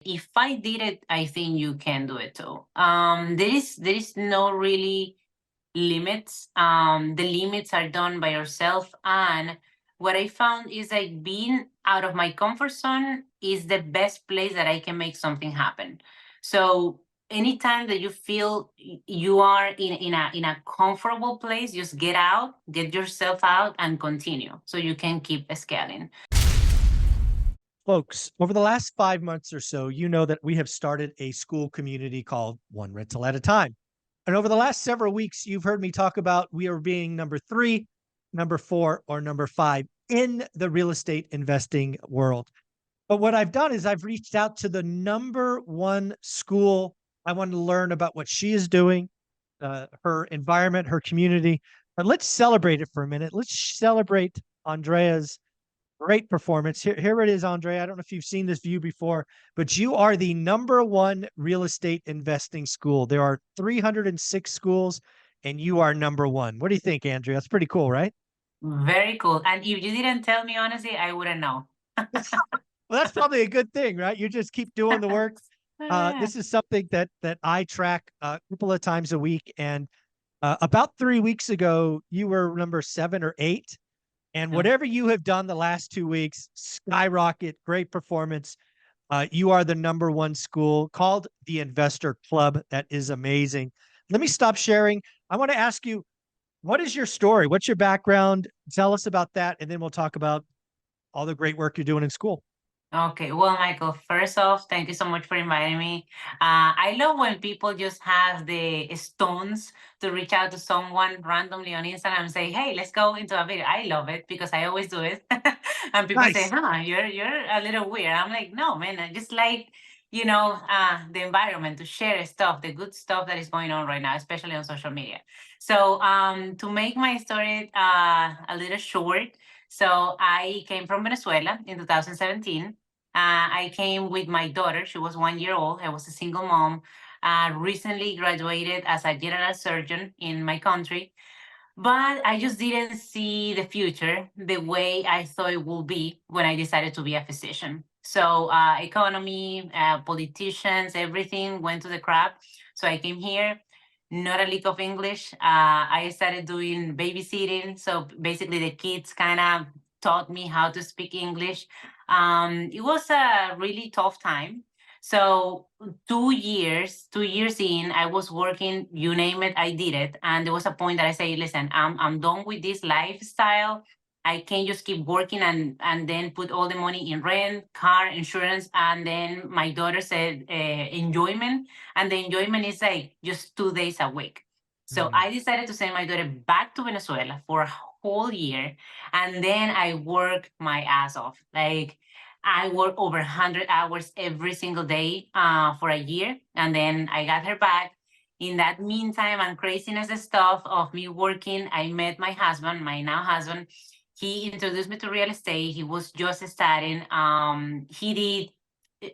If I did it, I think you can do it too. There is no really limits. The limits are done by yourself. And what I found is like being out of my comfort zone is the best place that I can make something happen. So anytime that you feel you are in a comfortable place, just get out, get yourself out and continue so you can keep scaling. Folks, over the last 5 months or so, you know that we have started a school community called One Rental at a Time. And over the last several weeks, you've heard me talk about we are being number 3, number 4, or number 5 in the real estate investing world. But what I've done is I've reached out to the number 1 school. I want to learn about what she is doing, her environment, her community. But let's celebrate it for a minute. Let's celebrate Andrea's great performance. Here it is, Andrea. I don't know if you've seen this view before, but you are the number 1 real estate investing school. There are 306 schools, and you are number 1. What do you think, Andrea? That's pretty cool, right? Very cool. And if you didn't tell me honestly, I wouldn't know. Well, that's probably a good thing, right? You just keep doing the work. Yeah. This is something that I track a couple of times a week, and about 3 weeks ago, you were number 7 or 8. And whatever you have done the last 2 weeks, skyrocket, great performance. You are the number 1 school called the Investor Club. That is amazing. Let me stop sharing. I want to ask you, what is your story? What's your background? Tell us about that, and then we'll talk about all the great work you're doing in school. Okay, well, Michael, first off, thank you so much for inviting me. I love when people just have the stones to reach out to someone randomly on Instagram and say, "Hey, let's go into a video." I love it because I always do it, and people say, Nice. "Huh, you're a little weird." I'm like, "No, man, I just like the environment to share stuff, the good stuff that is going on right now, especially on social media." So, to make my story a little short. So I came from Venezuela in 2017. I came with my daughter. She was 1 year old. I was a single mom. Recently graduated as a general surgeon in my country, but I just didn't see the future the way I thought it would be when I decided to be a physician. So economy, politicians, everything went to the crap. So I came here, not a lick of English. I started doing babysitting. So basically, the kids kind of taught me how to speak English. It was a really tough time. So 2 years, 2 years in, I was working, you name it, I did it. And there was a point that I say, listen, I'm done with this lifestyle. I can't just keep working and then put all the money in rent, car, insurance. And then my daughter said, enjoyment. And the enjoyment is like just 2 days a week. So Mm. I decided to send my daughter back to Venezuela for a whole year. And then I worked my ass off. Like, I worked over 100 hours every single day for a year. And then I got her back. In that meantime and craziness and stuff of me working, I met my husband, my now husband. He introduced me to real estate. He was just starting. He did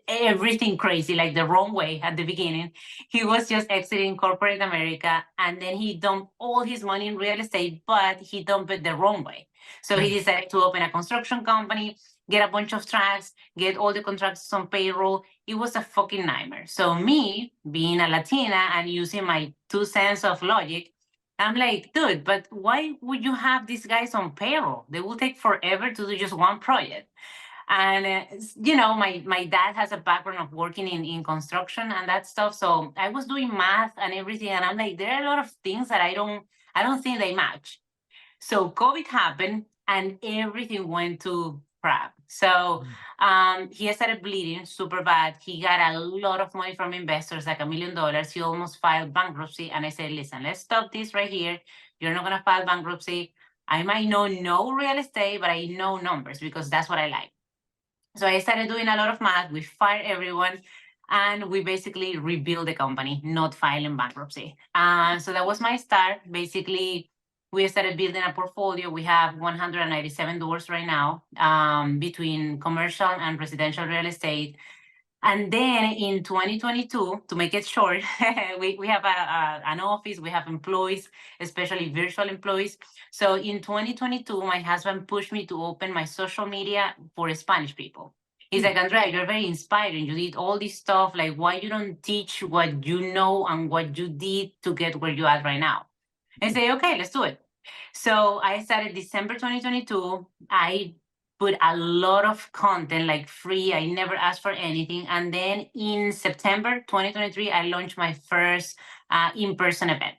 everything crazy, like the wrong way at the beginning. He was just exiting corporate America, and then he dumped all his money in real estate, but he dumped it the wrong way. So he Mm. decided to open a construction company, get a bunch of tracks, get all the contractors on payroll. It was a fucking nightmare. So me, being a Latina and using my 2 cents of logic, I'm like, dude, but why would you have these guys on payroll? They will take forever to do just one project. And my dad has a background of working in construction and that stuff. So I was doing math and everything, and I'm like, there are a lot of things that I don't think they match. So COVID happened and everything went to crap. So Mm. he started bleeding super bad. He got a lot of money from investors, like $1 million. He almost filed bankruptcy. And I said, listen, let's stop this right here. You're not going to file bankruptcy. I might know no real estate, but I know numbers because that's what I like. So I started doing a lot of math. We fired everyone and we basically rebuilt the company, not filing bankruptcy. So that was my start. Basically, we started building a portfolio. We have 197 doors right now between commercial and residential real estate. And then in 2022, to make it short, we have an office, we have employees, especially virtual employees. So in 2022, my husband pushed me to open my social media for Spanish people. He's like, Andrea, you're very inspiring. You did all this stuff. Like, why you don't teach what you know and what you did to get where you are right now? I say, okay, let's do it. So I started December 2022. I put a lot of content, like free. I never asked for anything. And then in September 2023, I launched my first in-person event.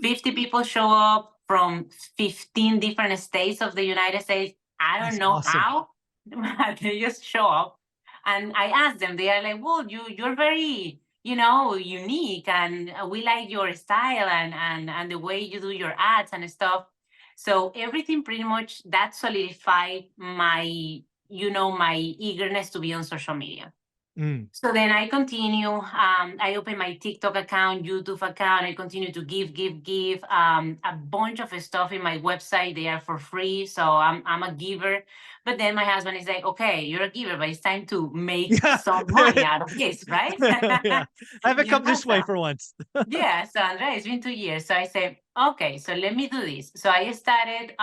50 people show up from 15 different states of the United States. I don't That's know awesome. how, but they just show up. And I asked them, they are like, well, you're very, unique, and we like your style and the way you do your ads and stuff. So everything pretty much that solidified my eagerness to be on social media. Mm. So then I continue. I open my TikTok account, YouTube account. I continue to give a bunch of stuff in my website. They are for free, so I'm a giver. But then my husband is like, "Okay, you're a giver, but it's time to make Yeah. some money out of this, right?" Yeah. I haven't come Yeah, this way so for once. yeah, so Andrea, it's been 2 years. So I said, "Okay, so let me do this." So I started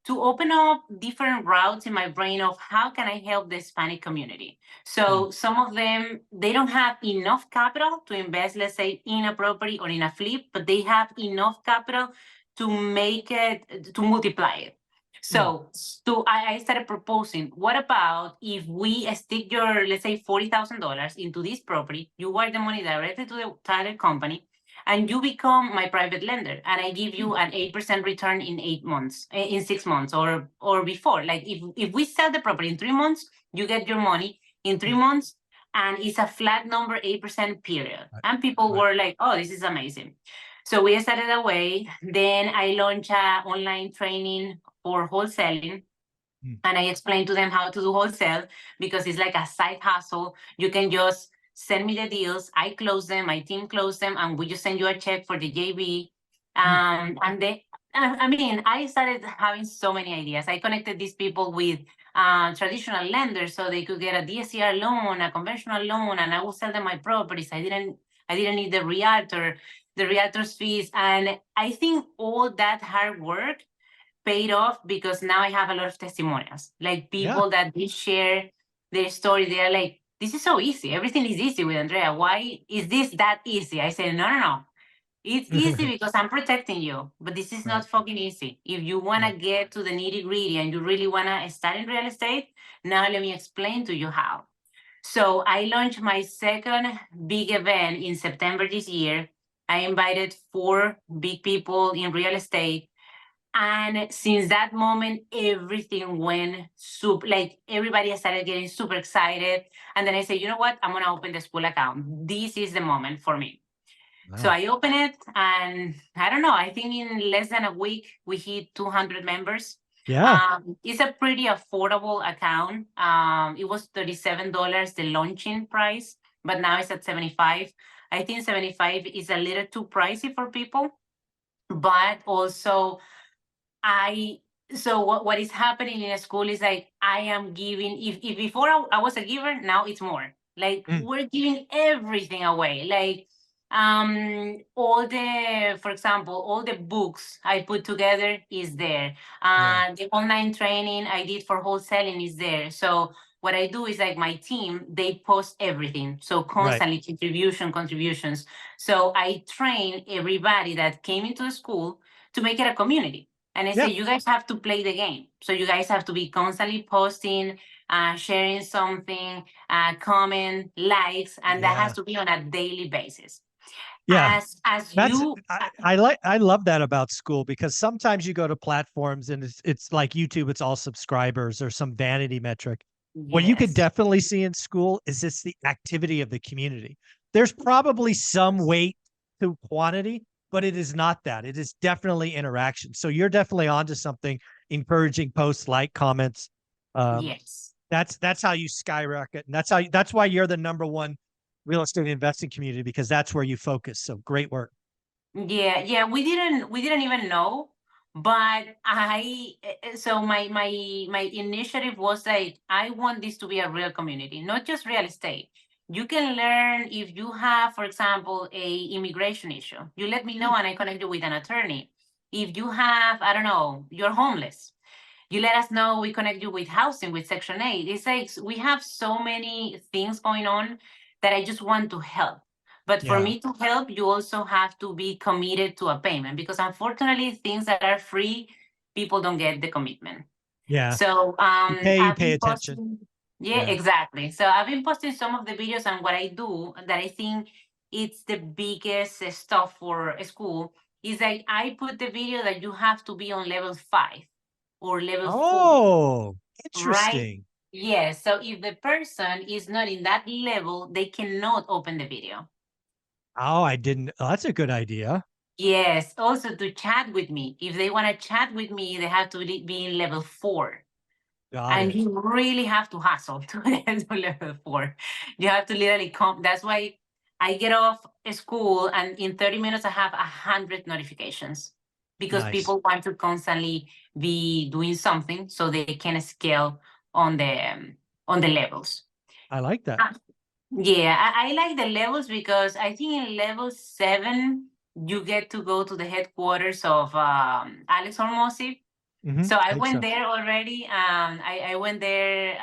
to open up different routes in my brain of how can I help the Hispanic community. So some of them, they don't have enough capital to invest, let's say, in a property or in a flip, but they have enough capital to make it, to multiply it. So I started proposing, what about if we stick your, let's say, $40,000 into this property, you wire the money directly to the title company, and you become my private lender, and I give you an 8% return in 8 months, in 6 months, or before. Like if we sell the property in 3 months, you get your money in 3 months, and it's a flat number, 8% period. Right. And people Right. were like, oh, this is amazing. So we started away. Then I launched a online training for wholesaling. And I explained to them how to do wholesale, because it's like a side hustle. You can just send me the deals, I close them, my team close them, and we just send you a check for the JV. And they, I mean, I started having so many ideas. I connected these people with traditional lenders so they could get a DSCR loan, a conventional loan, and I would sell them my properties. I didn't need the realtor's fees. And I think all that hard work paid off, because now I have a lot of testimonials, like Yeah. people that they share their story. They are like, this is so easy. Everything is easy with Andrea. Why is this that easy? I say, no. It's easy because I'm protecting you, but this is Right. not fucking easy. If you want to get to the nitty gritty and you really want to start in real estate, now let me explain to you how. So I launched my second big event in September this year. I invited 4 big people in real estate, and since that moment, everything went super, like everybody started getting super excited. And then I said, you know what? I'm going to open the school account. This is the moment for me. So Wow. I opened it, and I don't know, I think in less than a week, we hit 200 members. Yeah. It's a pretty affordable account. It was $37, the launching price, but now it's at 75. I think 75 is a little too pricey for people, but also so what is happening in a school is like I am giving, if before I was a giver, now it's more like we're giving everything away, like for example, all the books I put together is there. The online training I did for wholesaling is there. So what I do is like my team, they post everything, so Right. constantly contributions. So I train everybody that came into the school to make it a community. And I say, Yeah. you guys have to play the game. So you guys have to be constantly posting, sharing something, comment, likes, and that has Yeah. to be on a daily basis. Yeah. As That's you, I love that about school, because sometimes you go to platforms and it's like YouTube, it's all subscribers or some vanity metric. What you could yes, definitely see in school is just the activity of the community. There's probably some weight to quantity, but it is not that. It is definitely interaction. So you're definitely onto something, encouraging posts, like comments. Um, yes. that's how you skyrocket. And that's why you're the number one real estate investing community, because that's where you focus. So great work. Yeah, we didn't even know, but so my initiative was like, I want this to be a real community, not just real estate. You can learn if you have, for example, a immigration issue. You let me know and I connect you with an attorney. If you have, I don't know, you're homeless, You let us know, we connect you with housing, with Section 8. It's like we have so many things going on that I just want to help. But for Yeah. me to help, you also have to be committed to a payment, because unfortunately, things that are free, people don't get the commitment. Yeah. So You I've pay been attention. posting, yeah, Yeah. exactly. So I've been posting some of the videos, and what I do that I think it's the biggest stuff for a school is like I put the video that you have to be on level 5 or level 4, Oh, right? interesting. Yes. So if the person is not in that level, they cannot open the video. Oh, I didn't. Oh, that's a good idea. Yes. Also to chat with me. If they want to chat with me, they have to be in level 4. Got And it. you really have to hustle to get to level 4. You have to literally come. That's why I get off school and in 30 minutes I have 100 notifications, because Nice. people want to constantly be doing something so they can scale on the levels. I like that. Uh, Yeah, I like the levels because I think in level 7 you get to go to the headquarters of Alex Hormozzi. So I I think went so. there already. I went there.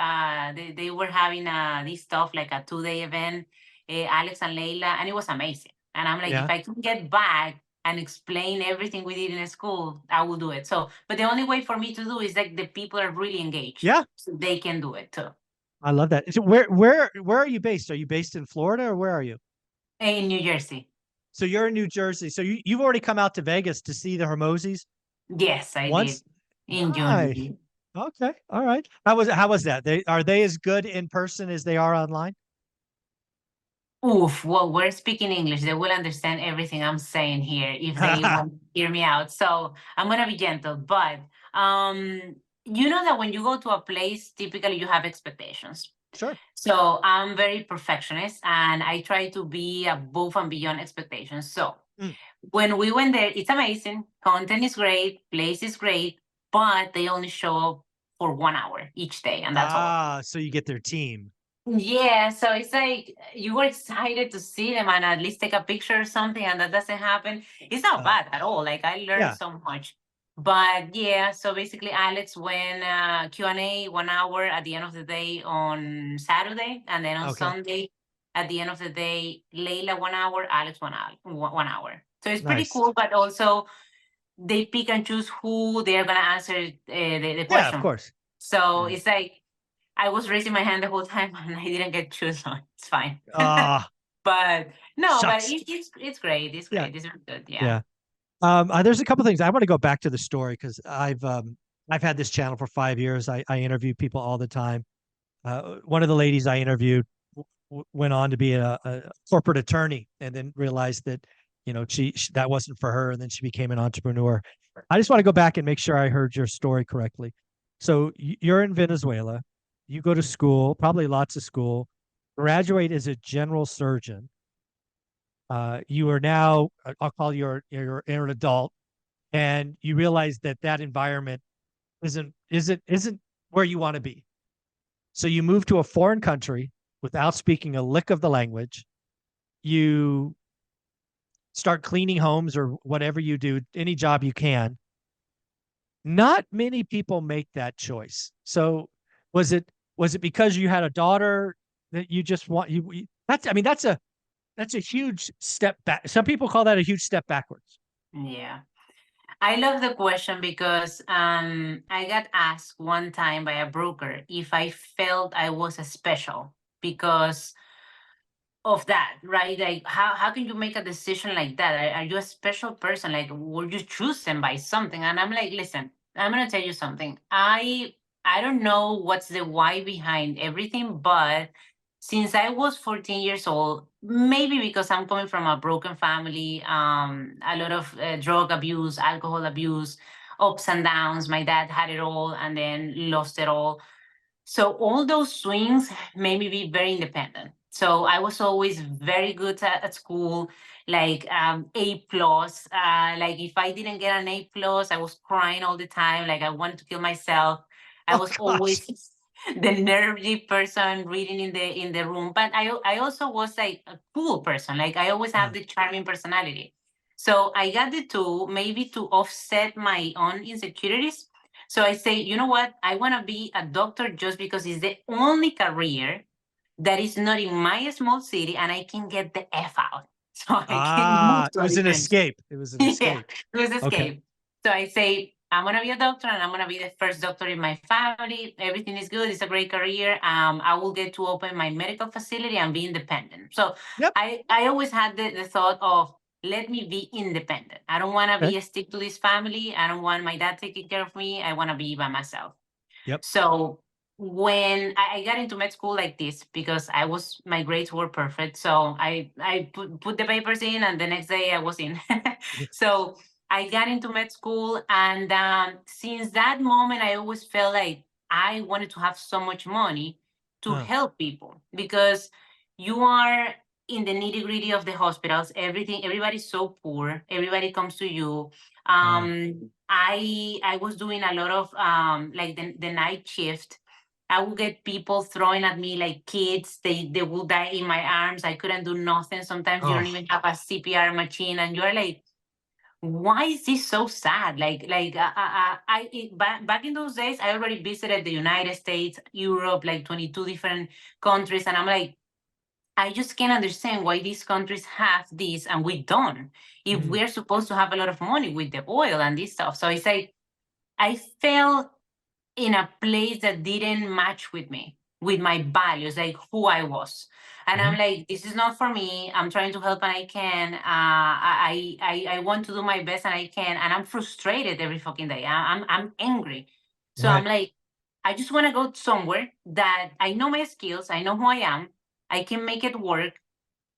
They were having this stuff like a 2-day event, Alex and Leila, and it was amazing. And I'm like, if Yeah. I can get back and explain everything we did in school, I will do it. So, but the only way for me to do is like the people are really engaged, Yeah. so they can do it too. I love that. So where are you based? Are you based in Florida or where are you? In New Jersey. So you're in New Jersey. So you've already come out to Vegas to see the Hermosis Yes, I did once? in Nice. June. Okay. All right. How was that? They as good in person as they are online? Oof, well, we're speaking English. They will understand everything I'm saying here if they want to hear me out. So I'm gonna be gentle, but you know that when you go to a place, typically you have expectations. Sure. So I'm very perfectionist and I try to be above and beyond expectations. So Mm. when we went there, it's amazing. Content is great, place is great, but they only show up for 1 hour each day, and that's all. So you get their team. Yeah, so it's like you were excited to see them and at least take a picture or something, and that doesn't happen. It's not Uh, bad at all. Like I learned yeah. so much. But yeah, so basically Alex went Q&A 1 hour at the end of the day on Saturday, and then on Okay. Sunday at the end of the day, Layla 1 hour, Alex 1 hour, 1 hour. So it's pretty Nice. cool, but also they pick and choose who they are gonna answer the Yeah, of question. course. So Yeah. it's like I was raising my hand the whole time and I didn't get chosen. It's fine. Ah, But no, but shucks. it's great. It's Yeah. great. It's really good. Yeah. Yeah. There's a couple things I want to go back to the story because I've had this channel for 5 years. I interview people all the time. One of the ladies I interviewed went on to be a corporate attorney and then realized that she that wasn't for her, and then she became an entrepreneur. I just want to go back and make sure I heard your story correctly. So you're in Venezuela. You go to school, probably lots of school. Graduate as a general surgeon. You are now, I'll call you're an adult, and you realize that that environment isn't where you want to be. So you move to a foreign country without speaking a lick of the language. You start cleaning homes or whatever you do, any job you can. Not many people make that choice. So was it was it because you had a daughter that you just want you that's I mean that's a huge step back. Some people call that a huge step backwards. Yeah. I love the question because I got asked one time by a broker if I felt I was a special because of that, right? Like how can you make a decision like that? Are you a special person? Like were you chosen by something? And I'm like, listen, I'm gonna tell you something. I don't know what's the why behind everything, but since I was 14 years old, maybe because I'm coming from a broken family, a lot of drug abuse, alcohol abuse, ups and downs. My dad had it all and then lost it all, so all those swings made me be very independent. So I was always very good at school, like A plus. Like if I didn't get an A plus, I was crying all the time. Like I wanted to kill myself. I Oh was gosh. always the nerdy person reading in the room. But I also was like a cool person. Like I always have Uh, the charming personality. So I got the two, maybe to offset my own insecurities, So I say, you know what? I want to be a doctor just because it's the only career that is not in my small city and I can get the F out. So I can move It to a was an different. escape. It was an Yeah, escape. it was Okay. escape. So I say, I'm gonna be a doctor and I'm gonna be the first doctor in my family. Everything is good. It's a great career. I will get to open my medical facility and be independent. So Yep. I always had the thought of let me be independent. I don't want to Okay. be a stick to this family. I don't want my dad taking care of me. I want to be by myself. Yep. So when I got into med school like this because my grades were perfect. So I put the papers in and the next day I was in. So I got into med school and since that moment I always felt like I wanted to have so much money to Huh. help people because you are in the nitty gritty of the hospitals. Everybody's so poor. Everybody comes to you. Wow. I was doing a lot of like the night shift. I would get people throwing at me like kids. They would die in my arms. I couldn't do nothing. Sometimes you don't Oh. even have a CPR machine, and you're like, why is this so sad? Back in those days, I already visited the United States, Europe, like 22 different countries, and I'm like, I just can't understand why these countries have this and we don't. If Mm. we're supposed to have a lot of money with the oil and this stuff. So it's like I felt in a place that didn't match with me, with my values, like who I was. And Mhm. I'm like, this is not for me. I'm trying to help and I can. I want to do my best and I can. And I'm frustrated every fucking day. I'm angry. So I'm Right. like, I just want to go somewhere that I know my skills. I know who I am. I can make it work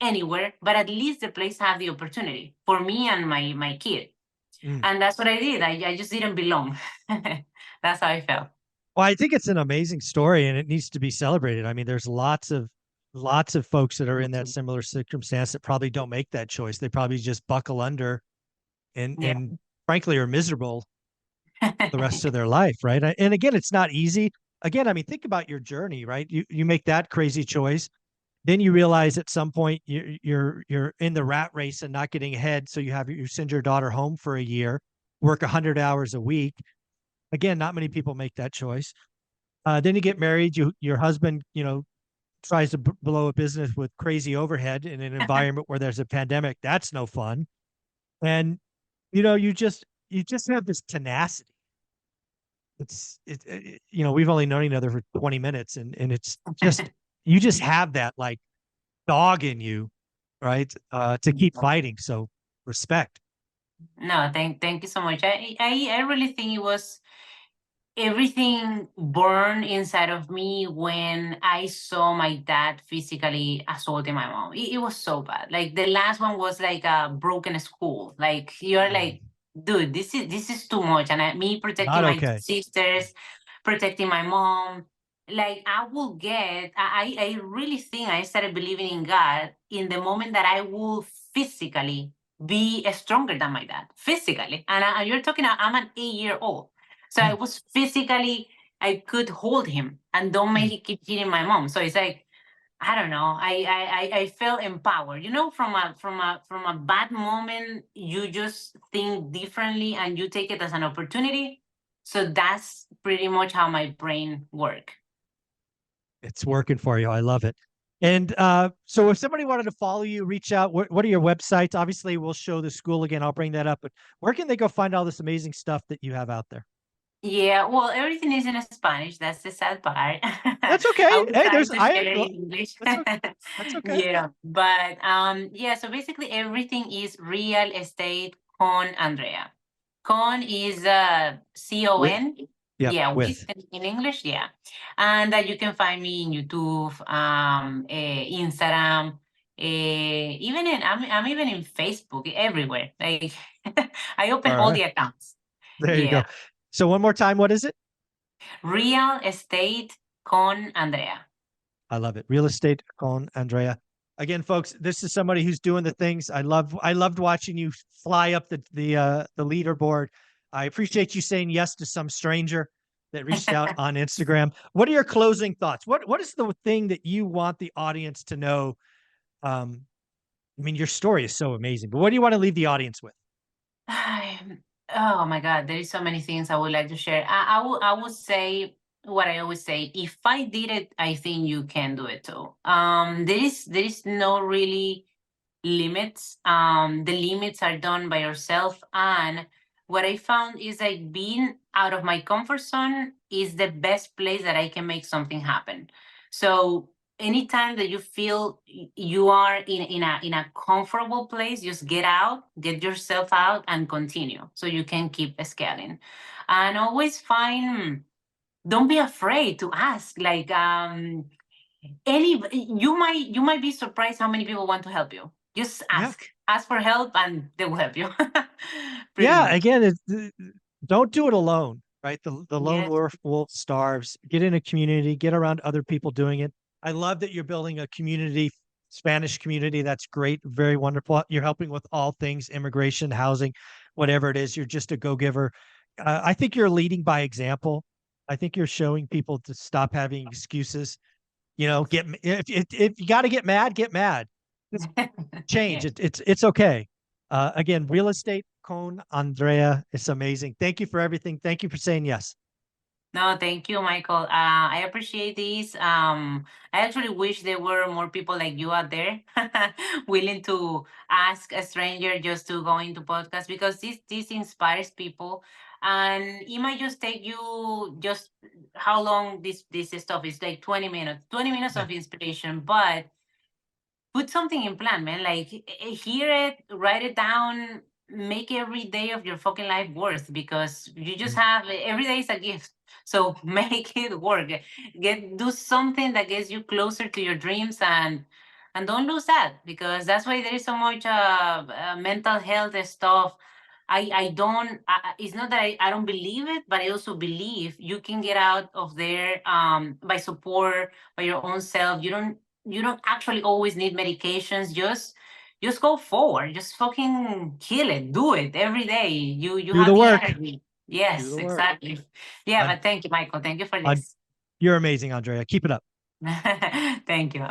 anywhere, but at least the place have the opportunity for me and my kid. Mm. And that's what I did. I just didn't belong. That's how I felt. Well, I think it's an amazing story and it needs to be celebrated. I mean, there's lots of folks that are in that similar circumstance that probably don't make that choice. They probably just buckle under Yeah. and frankly are miserable the rest of their life, right? And again, it's not easy. Again, I mean, think about your journey, right? You make that crazy choice, then you realize at some point you're in the rat race and not getting ahead. So you send your daughter home for a year, work 100 hours a week. Again, not many people make that choice. Then you get married. Your husband, tries to blow a business with crazy overhead in an environment where there's a pandemic. That's no fun. And you just have this tenacity. We've only known each other for 20 minutes, and it's just you just have that like dog in you, right? To keep fighting. So respect. No, thank you so much. I really think it was everything burned inside of me when I saw my dad physically assaulting my mom. It was so bad. Like the last one was like a broken school. Like you're Mm. like, dude, this is too much. And me protecting Not my okay. sisters, protecting my mom. Like I will get. I really think I started believing in God in the moment that I will physically be stronger than my dad physically. And you're talking. I'm an 8 year old, so I Mm, was physically, I could hold him and don't make mm. it keep hitting my mom. So it's like, I don't know. I felt empowered. From a bad moment, you just think differently and you take it as an opportunity. So that's pretty much how my brain work. It's working for you. I love it. And so if somebody wanted to follow you, reach out, what are your websites? Obviously, we'll show the school again. I'll bring that up, but where can they go find all this amazing stuff that you have out there? Yeah, well, everything is in Spanish. That's the sad part. That's I okay. will Hey, try there's to I share well, in English. that's okay. That's okay. Yeah, but yeah, so basically everything is real estate con Andrea. Con is With CON. yep, Yeah, with with. in English, yeah. And you can find me in YouTube, Instagram, even I'm even in Facebook, everywhere. Like I open All all right. the accounts. There you Yeah. go. So one more time, what is it? Real estate con Andrea. I love it. Real estate con Andrea. Again, folks, this is somebody who's doing the things. I loved watching you fly up the leaderboard. I appreciate you saying yes to some stranger that reached out on Instagram. What are your closing thoughts? What is the thing that you want the audience to know? I mean, your story is so amazing, but what do you want to leave the audience with? Oh my God, there is so many things I would like to share. I would say what I always say. If I did it, I think you can do it too. There is no really limits. The limits are done by yourself. And what I found is like being out of my comfort zone is the best place that I can make something happen. So anytime that you feel you are in a comfortable place, just get out, get yourself out, and continue so you can keep scaling. And always find, don't be afraid to ask. Like any you might be surprised how many people want to help you. Just Yeah. ask for help and they will help you. Pretty Yeah. much. Again, don't do it alone, right? The lone Yes. wolf starves. Get in a community, get around other people doing it. I love that you're building a community, Spanish community. That's great. Very wonderful. You're helping with all things immigration, housing, whatever it is. You're just a go-giver. I think you're leading by example. I think you're showing people to stop having excuses. If you got to get mad, get mad. Just change. Yeah. It's okay. Again, real estate con Andrea. It's amazing. Thank you for everything. Thank you for saying yes. No, thank you, Michael. I appreciate this. I actually wish there were more people like you out there willing to ask a stranger just to go into podcast, because this inspires people, and it might just take you just how long this stuff is, like 20 minutes, 20 minutes Yeah. of inspiration, but put something in plan, man. Like hear it, write it down, make every day of your fucking life worth, because you just Mm. have every day is a gift. So make it work. Do something that gets you closer to your dreams, and don't lose that, because that's why there is so much mental health stuff. I don't it's not that I don't believe it, but I also believe you can get out of there by support, by your own self. You don't actually always need medications. Just go forward. Just fucking kill it. Do it every day. You Do have the the work. energy. Do Yes, the work. exactly. Yeah, On, but thank you, Michael. Thank you for on, this. you're amazing, Andrea. Keep it up. Thank you.